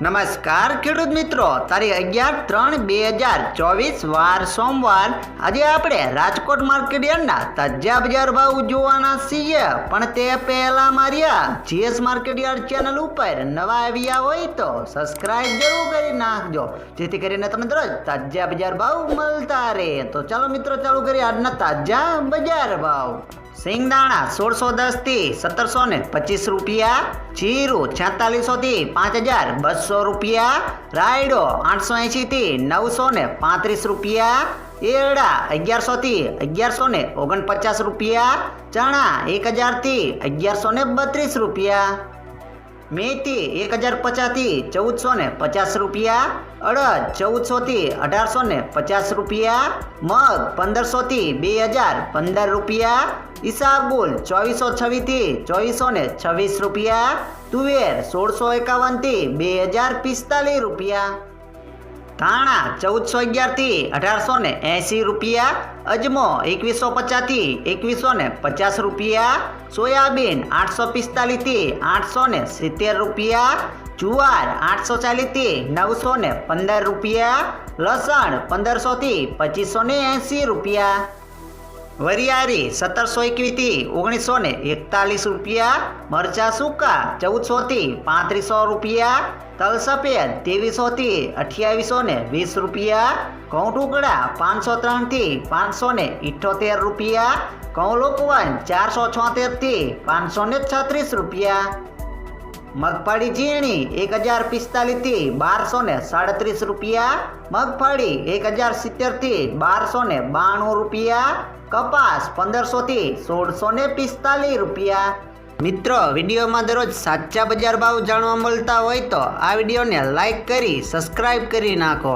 નમસ્કાર ખેડૂત મિત્રો, તારીખ 11/3/2024 વાર સોમવાર. આજે આપણે રાજકોટ માર્કેટ યાર્ડના તાજા બજાર ભાવ જોવાના છીએ. પણ તે પહેલા મારી જીએસ માર્કેટ યાર્ડ ચેનલ ઉપર નવા આવ્યા હોય તો સબસ્ક્રાઇબ જરૂર કરી નાખજો, જેથી કરીને તમને દરરોજ તાજા બજાર ભાવ મળતા રહે. તો ચાલો મિત્રો, ચાલુ કરીએ આજના તાજા બજાર ભાવ. સિંગદાણા 1610 થી 1725 રૂપિયા, જીરું 4600 થી 5200 રૂપિયા, રાયડો 880 થી 935 રૂપિયા, એરડા 1100 થી 1149 રૂપિયા, ચણા 1000 થી 1132 રૂપિયા, મેથી 1050 થી 1450 રૂપિયા, અડદ 1400 થી 1850 રૂપિયા, મગ 1500 થી 2015 રૂપિયા, ઈસાબુલ 2426 થી 2426 રૂપિયા, તુવેર 1651 થી 2045 રૂપિયા, ધાણા 1411 થી 1880 રૂપિયા, અજમો 2150 થી 2150 રૂપિયા, સોયાબીન 845 થી 870 રૂપિયા, જુવાર 840 થી 915 રૂપિયા, લસણ 1500 થી 2580 રૂપિયા, વરિયાળી 1721 થી 1941 રૂપિયા, મરચા સૂકા 1400 થી 3500 રૂપિયા, તલ સફેદ 2300 થી 2820 રૂપિયા, ઘઉં ટુકડા 503 થી 578 રૂપિયા, ઘઉં લોકવન 476 થી 536 રૂપિયા, મગફળી ઝીણી 1045 થી 1237 રૂપિયા, મગફળી 1070 થી 1292 રૂપિયા, કપાસ 1500 થી 1645 રૂપિયા. મિત્રો, વિડીયોમાં દરરોજ સાચા બજાર ભાવ જાણવા મળતા હોય તો આ વિડીયોને લાઈક કરી સબસ્ક્રાઇબ કરી નાખો.